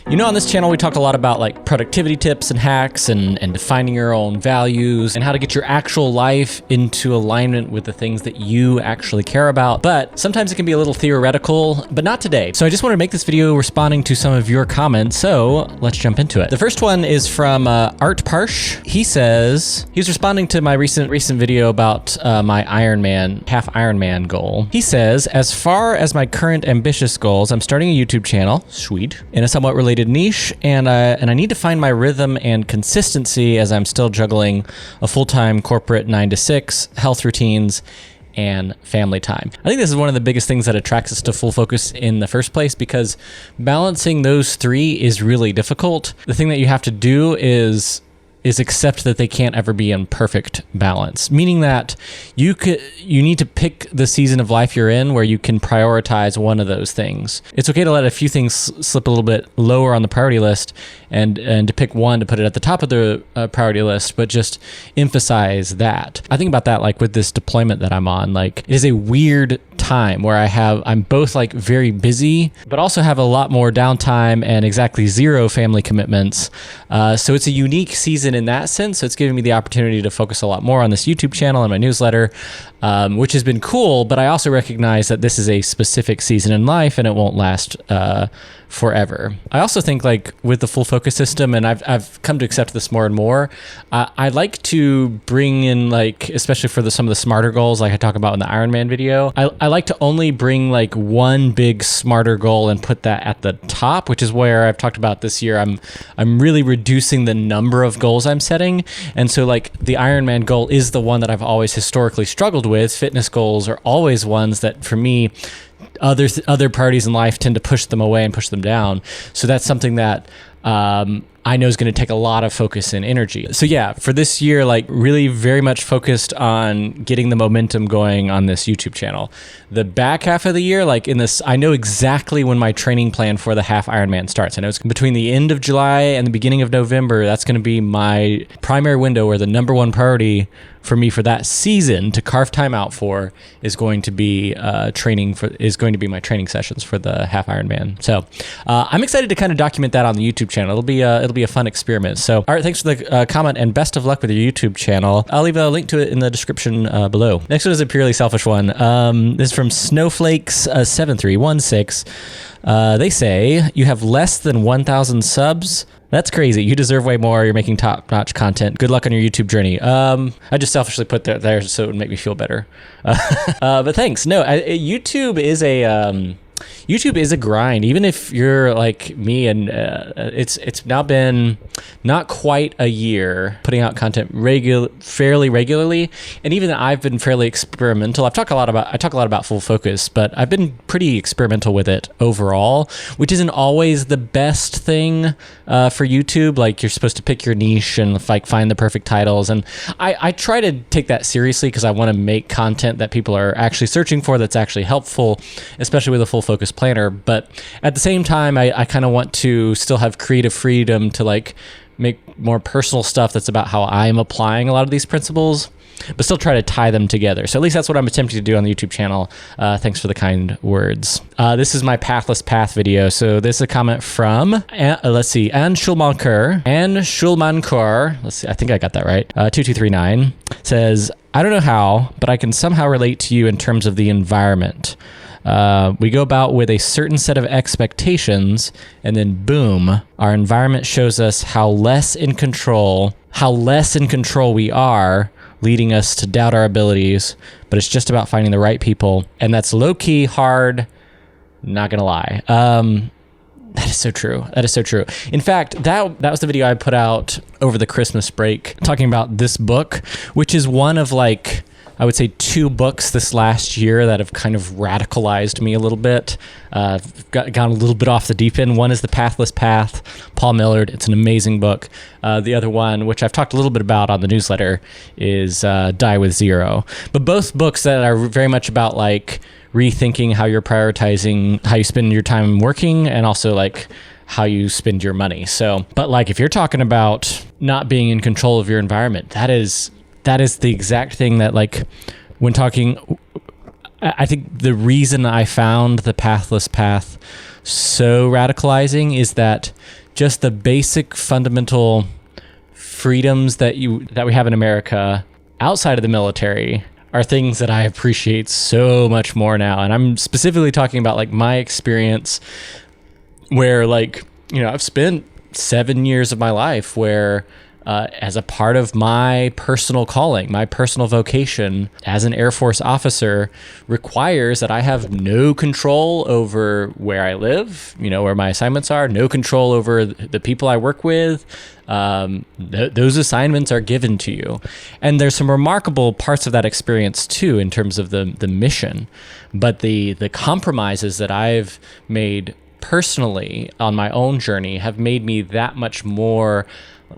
You know, on this channel, we talk a lot about like productivity tips and hacks and defining your own values and how to get your actual life into alignment with the things that you actually care about. But sometimes it can be a little theoretical, but not today. So I just wanted to make this video responding to some of your comments. So let's jump into it. The first one is from Art Parsh. He says, he's responding to my recent video about my half Ironman goal. He says, as far as my current ambitious goals, I'm starting a YouTube channel, sweet, in a somewhat related niche, and I need to find my rhythm and consistency as I'm still juggling a full-time corporate 9 to 6, health routines, and family time. I think this is one of the biggest things that attracts us to Full Focus in the first place, because balancing those three is really difficult. The thing that you have to do is accept that they can't ever be in perfect balance, meaning that you need to pick the season of life you're in where you can prioritize one of those things. It's okay to let a few things slip a little bit lower on the priority list and to pick one to put it at the top of the priority list, but just emphasize that. I think about that like with this deployment that I'm on. Like, it is a weird time where I'm both like very busy, but also have a lot more downtime and exactly zero family commitments. So it's a unique season in that sense. So it's giving me the opportunity to focus a lot more on this YouTube channel and my newsletter, which has been cool. But I also recognize that this is a specific season in life and it won't last forever. I also think like with the Full Focus system, and I've come to accept this more and more, I like to bring in, like, especially for some of the smarter goals like I talk about in the Ironman video, I like to only bring like one big smarter goal and put that at the top, which is where I've talked about this year. I'm really reducing the number of goals I'm setting. And so like the Ironman goal is the one that I've always historically struggled with. Fitness goals are always ones that for me, other priorities in life tend to push them away and push them down. So that's something that I know is going to take a lot of focus and energy. So yeah, for this year, like really very much focused on getting the momentum going on this YouTube channel. The back half of the year, like in this, I know exactly when my training plan for the half Ironman starts. I know it's between the end of July and the beginning of November. That's going to be my primary window where the number one priority for me for that season to carve time out for is going to be my training sessions for the half Ironman. So I'm excited to kind of document that on the YouTube channel. It'll be a fun experiment. So, all right, thanks for the comment and best of luck with your YouTube channel. I'll leave a link to it in the description below. Next one is a purely selfish one. This is from Snowflakes7316. They say, you have less than 1,000 subs. That's crazy. You deserve way more. You're making top-notch content. Good luck on your YouTube journey. I just selfishly put that there so it would make me feel better. But thanks. No, YouTube is a grind. Even if you're like me, and it's now been not quite a year putting out content fairly regularly, and even I've been fairly experimental. I talk a lot about Full Focus, but I've been pretty experimental with it overall, which isn't always the best thing for YouTube. Like, you're supposed to pick your niche and like find the perfect titles, and I try to take that seriously because I want to make content that people are actually searching for, that's actually helpful, especially with a Full Focus planner. But at the same time, I kind of want to still have creative freedom to like make more personal stuff that's about how I'm applying a lot of these principles, but still try to tie them together. So at least that's what I'm attempting to do on the YouTube channel. Thanks for the kind words. This is my Pathless Path video. So this is a comment from, let's see, Anne Schulmanker. Let's see, I think I got that right. 2239 says, I don't know how, but I can somehow relate to you in terms of the environment. We go about with a certain set of expectations, and then boom, our environment shows us how less in control we are, leading us to doubt our abilities. But it's just about finding the right people, and that's low-key hard, not gonna lie. That is so true. That is so true. In fact, that was the video I put out over the Christmas break talking about this book, which is one of like, I would say 2 books this last year that have kind of radicalized me a little bit, gone a little bit off the deep end. One is The Pathless Path, Paul Millard. It's an amazing book. The other one, which I've talked a little bit about on the newsletter, is Die with Zero. But both books that are very much about like rethinking how you're prioritizing, how you spend your time working, and also like how you spend your money. So, but like if you're talking about not being in control of your environment, that is the exact thing that, like, when talking, I think the reason I found the Pathless Path so radicalizing is that just the basic fundamental freedoms that we have in America outside of the military are things that I appreciate so much more now. And I'm specifically talking about like my experience where like, you know, I've spent 7 years of my life where as a part of my personal calling, my personal vocation as an Air Force officer requires that I have no control over where I live, you know, where my assignments are, no control over the people I work with. Those assignments are given to you. And there's some remarkable parts of that experience too, in terms of the mission. But the compromises that I've made personally on my own journey have made me that much more,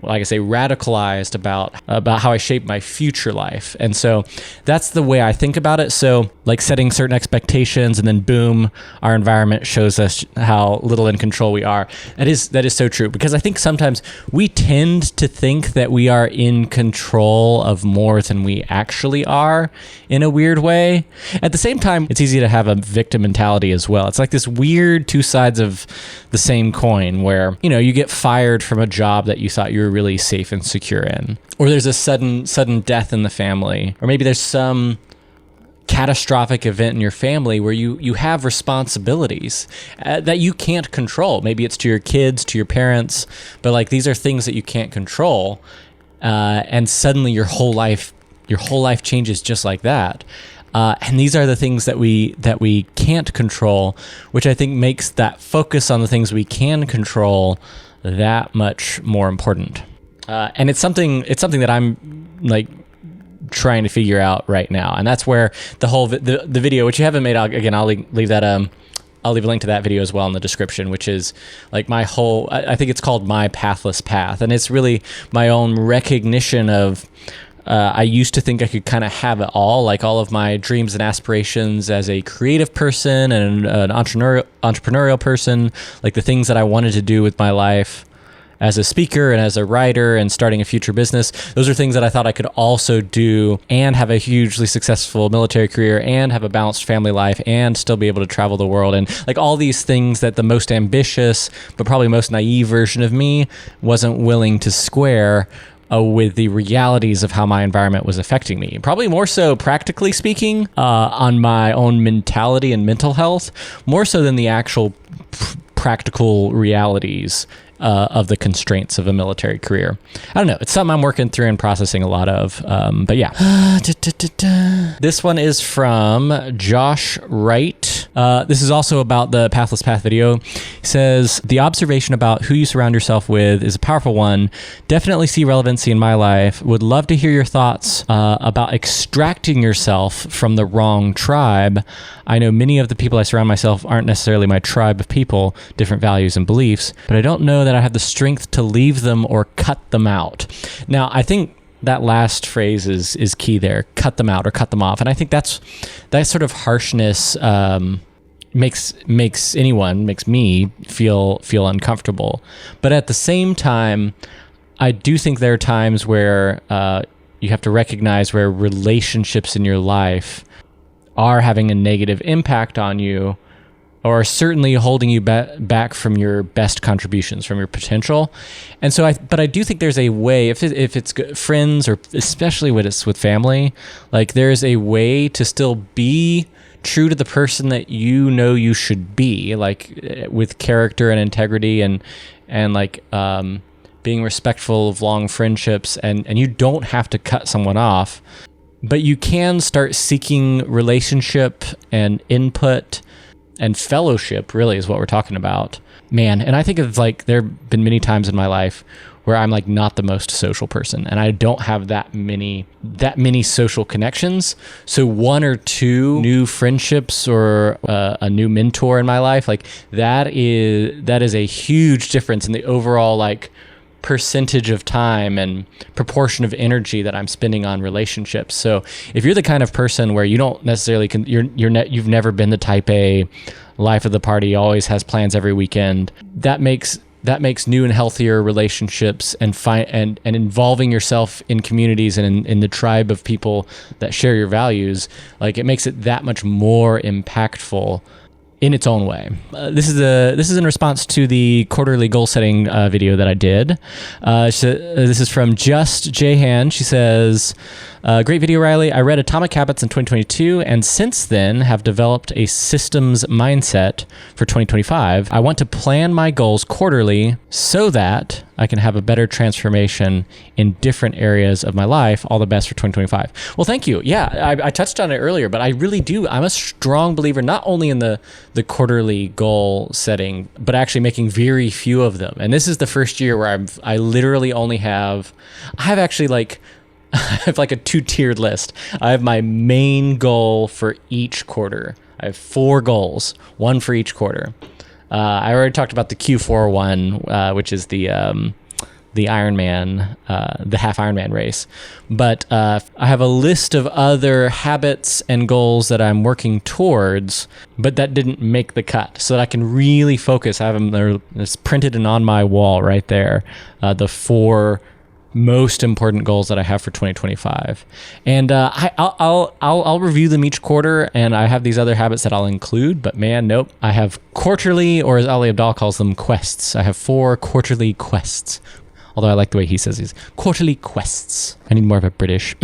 like I say, radicalized about how I shape my future life. And so that's the way I think about it. So like setting certain expectations and then boom, our environment shows us how little in control we are. That is so true, because I think sometimes we tend to think that we are in control of more than we actually are in a weird way. At the same time, it's easy to have a victim mentality as well. It's like this weird two sides of the same coin where, you know, you get fired from a job that you thought you were really safe and secure in, or there's a sudden death in the family, or maybe there's some catastrophic event in your family where you have responsibilities that you can't control. Maybe it's to your kids, to your parents, but like these are things that you can't control, and suddenly your whole life changes just like that. And these are the things that we can't control, which I think makes that focus on the things we can control that much more important. And it's something that I'm like trying to figure out right now. And that's where the whole the video, which you haven't made, I'll leave that I'll leave a link to that video as well in the description, which is like my whole, I think it's called My Pathless Path. And it's really my own recognition of, I used to think I could kind of have it all, like all of my dreams and aspirations as a creative person and an entrepreneurial person, like the things that I wanted to do with my life as a speaker and as a writer and starting a future business. Those are things that I thought I could also do and have a hugely successful military career and have a balanced family life and still be able to travel the world. And like all these things that the most ambitious, but probably most naive version of me wasn't willing to square with the realities of how my environment was affecting me. Probably more so, practically speaking, on my own mentality and mental health, more so than the actual practical realities of the constraints of a military career. I don't know. It's something I'm working through and processing a lot of. But yeah. This one is from Josh Wright. This is also about the Pathless Path video. He says, the observation about who you surround yourself with is a powerful one. Definitely see relevancy in my life. Would love to hear your thoughts about extracting yourself from the wrong tribe. I know many of the people I surround myself aren't necessarily my tribe of people, different values and beliefs, but I don't know that I have the strength to leave them or cut them out. Now, I think that last phrase is key there. Cut them out or cut them off. And I think that sort of harshness makes me feel uncomfortable. But at the same time, I do think there are times where you have to recognize where relationships in your life are having a negative impact on you, or certainly holding you back from your best contributions, from your potential. And so I do think there's a way, if it's friends, or especially when it's with family, like there's a way to still be true to the person that you know you should be, like with character and integrity and like being respectful of long friendships, and you don't have to cut someone off, but you can start seeking relationship and input and fellowship, really, is what we're talking about. Man, and I think of like, there have been many times in my life where I'm like not the most social person, and I don't have that many social connections. So one or two new friendships or a new mentor in my life, like that is a huge difference in the overall like percentage of time and proportion of energy that I'm spending on relationships. So if you're the kind of person where you don't necessarily you've never been the type A, life of the party, always has plans every weekend, that makes new and healthier relationships and involving yourself in communities and in the tribe of people that share your values, like it makes it that much more impactful in its own way. This is in response to the quarterly goal setting video that I did. This is from Just Jahan. She says, great video, Riley. I read Atomic Habits in 2022, and since then have developed a systems mindset for 2025. I want to plan my goals quarterly so that I can have a better transformation in different areas of my life. All the best for 2025. Well, thank you. Yeah, I touched on it earlier, but I really do. I'm a strong believer, not only in the quarterly goal setting, but actually making very few of them. And this is the first year where I literally only have, I have actually like, I have like a 2-tiered list. I have my main goal for each quarter. I have 4 goals, 1 for each quarter. I already talked about the Q4 one, which is the Ironman, the half Ironman race. But I have a list of other habits and goals that I'm working towards, but that didn't make the cut, so that I can really focus. I have them there. It's printed and on my wall right there. The 4 most important goals that I have for 2025, and I'll review them each quarter, and I have these other habits that I'll include. But man, nope, I have quarterly, or as Ali Abdaal calls them, quests. I have 4 quarterly quests. Although I like the way he says these quarterly quests. I need more of a British,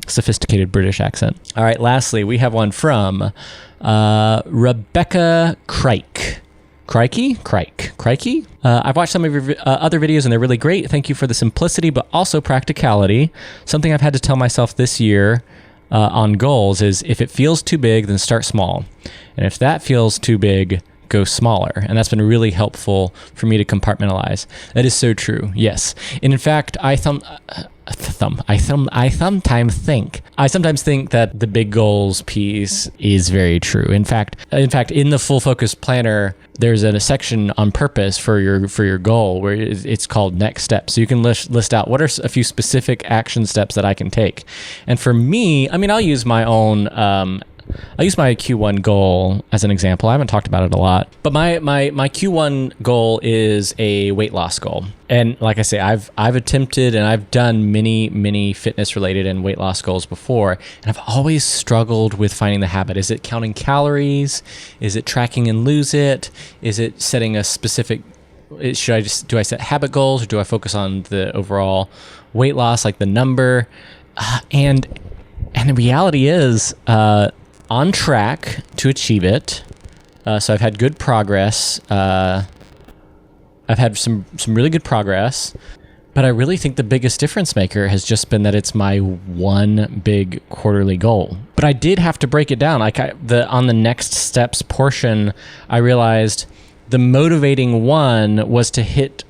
sophisticated British accent. All right, lastly, we have one from Rebecca Crike. Crikey? I've watched some of your other videos and they're really great. Thank you for the simplicity, but also practicality. Something I've had to tell myself this year on goals is if it feels too big, then start small. And if that feels too big, go smaller. And that's been really helpful for me to compartmentalize. That is so true. Yes. And in fact, I sometimes think that the big goals piece is very true. In fact, in the Full Focus Planner, there's a section on purpose for your goal where it's called next steps. So you can list out what are a few specific action steps that I can take. And for me, I mean, I'll use my Q1 goal as an example. I haven't talked about it a lot, but my Q1 goal is a weight loss goal. And like I say, I've attempted and I've done many fitness related and weight loss goals before, and I've always struggled with finding the habit. Is it counting calories? Is it tracking and lose it? Is it setting a specific, do I set habit goals, or do I focus on the overall weight loss, like the number? And the reality is, on track to achieve it. So I've had good progress. I've had some really good progress, but I really think the biggest difference maker has just been that it's my one big quarterly goal. But I did have to break it down. Like on the next steps portion, I realized the motivating one was to hit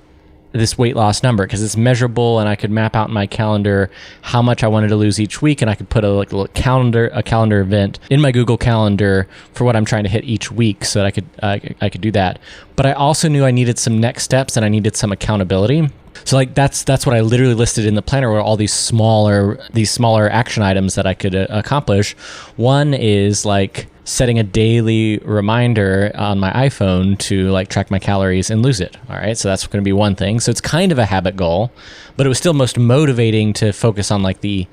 this weight loss number because it's measurable, and I could map out in my calendar how much I wanted to lose each week, and I could put a little calendar event in my Google Calendar for what I'm trying to hit each week, so that I could do that. But I also knew I needed some next steps and I needed some accountability. So like that's what I literally listed in the planner, were all these smaller action items that I could accomplish. One is like setting a daily reminder on my iPhone to like track my calories and lose it. All right. So that's going to be one thing. So it's kind of a habit goal, but it was still most motivating to focus on like the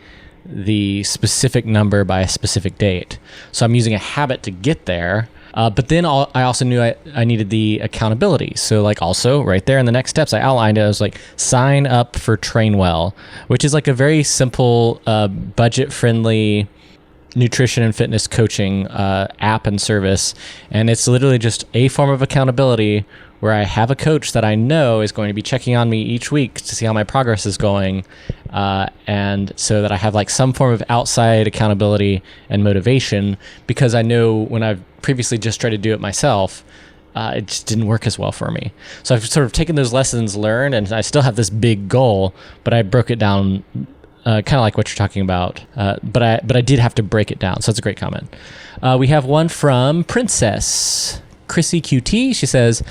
specific number by a specific date. So I'm using a habit to get there. But then I also knew I needed the accountability. So like also right there in the next steps, I outlined it. I was like, sign up for Trainwell, which is like a very simple, budget-friendly nutrition and fitness coaching app and service. And it's literally just a form of accountability where I have a coach that I know is going to be checking on me each week to see how my progress is going. And so that I have like some form of outside accountability and motivation, because I know when I've previously just tried to do it myself, it just didn't work as well for me. So I've sort of taken those lessons learned, and I still have this big goal, but I broke it down kind of like what you're talking about. But I did have to break it down. So that's a great comment. We have one from Princess Chrissy QT. She says,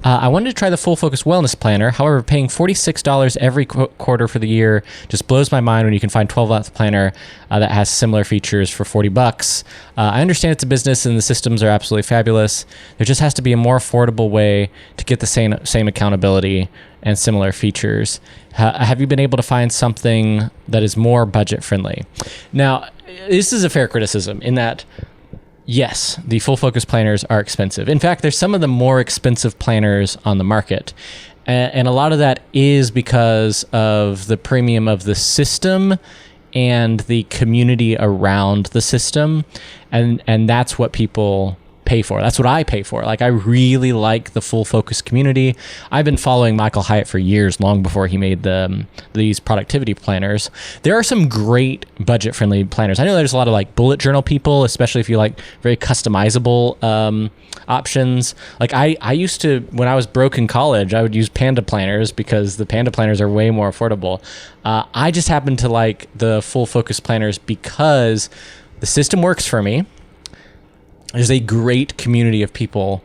I wanted to try the Full Focus Wellness Planner. However, paying $46 every quarter for the year just blows my mind when you can find 12-month planner that has similar features for $40. I understand it's a business and the systems are absolutely fabulous. There just has to be a more affordable way to get the same accountability and similar features. Have you been able to find something that is more budget friendly? Now, this is a fair criticism in that yes, the full focus planners are expensive. In fact, there's some of the more expensive planners on the market. And a lot of that is because of the premium of the system and the community around the system. And that's what people pay for. That's what I pay for. Like, I really like the full focus community. I've been following Michael Hyatt for years, long before he made these productivity planners. There are some great budget friendly planners. I know there's a lot of like bullet journal people, especially if you like very customizable options. Like I used to, when I was broke in college, I would use Panda planners because the Panda planners are way more affordable. I just happen to like the full focus planners because the system works for me. There's a great community of people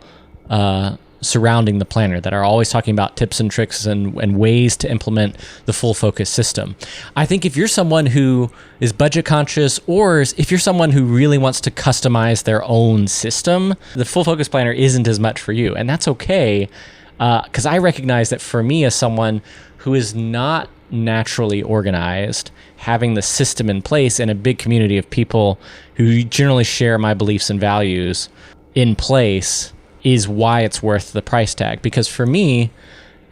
surrounding the planner that are always talking about tips and tricks and ways to implement the full focus system. I think if you're someone who is budget conscious, or if you're someone who really wants to customize their own system, the full focus planner isn't as much for you. And that's okay, because I recognize that for me, as someone who is not naturally organized, having the system in place and a big community of people who generally share my beliefs and values in place is why it's worth the price tag. Because for me,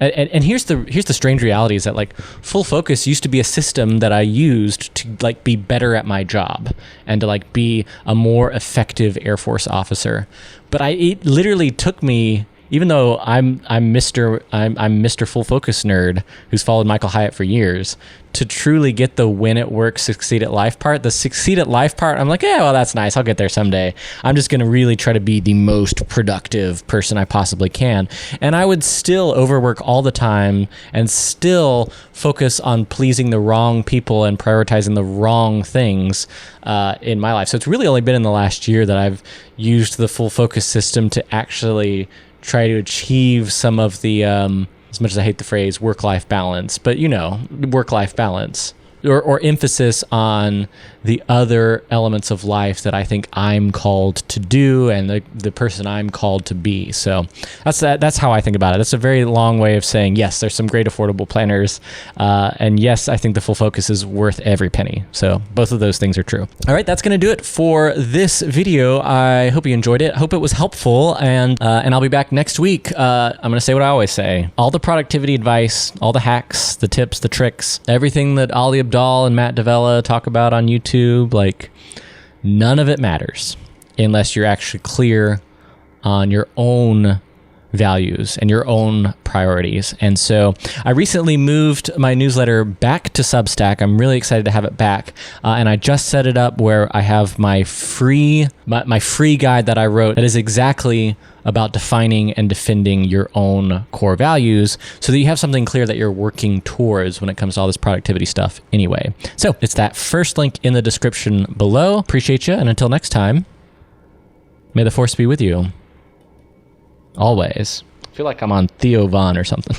and here's the strange reality, is that like full focus used to be a system that I used to like be better at my job and to like be a more effective Air Force officer. But it literally took me, even though I'm Mr. Full Focus nerd who's followed Michael Hyatt for years, to truly get the win at work, succeed at life part. The succeed at life part, I'm like, yeah, well, that's nice. I'll get there someday. I'm just going to really try to be the most productive person I possibly can. And I would still overwork all the time and still focus on pleasing the wrong people and prioritizing the wrong things in my life. So it's really only been in the last year that I've used the full focus system to actually try to achieve some of the, as much as I hate the phrase work-life balance, but work-life balance or emphasis on the other elements of life that I think I'm called to do and the person I'm called to be. So that's how I think about it. That's a very long way of saying, yes, there's some great affordable planners. And yes, I think the full focus is worth every penny. So both of those things are true. All right, that's going to do it for this video. I hope you enjoyed it. I hope it was helpful. And I'll be back next week. I'm going to say what I always say. All the productivity advice, all the hacks, the tips, the tricks, everything that Ali Abdaal and Matt Davella talk about on YouTube, like none of it matters unless you're actually clear on your own values and your own priorities. And so I recently moved my newsletter back to Substack. I'm really excited to have it back. And I just set it up where I have my free guide that I wrote that is exactly about defining and defending your own core values so that you have something clear that you're working towards when it comes to all this productivity stuff anyway. So it's that first link in the description below. Appreciate you. And until next time, may the force be with you. Always. I feel like I'm on Theo Von or something.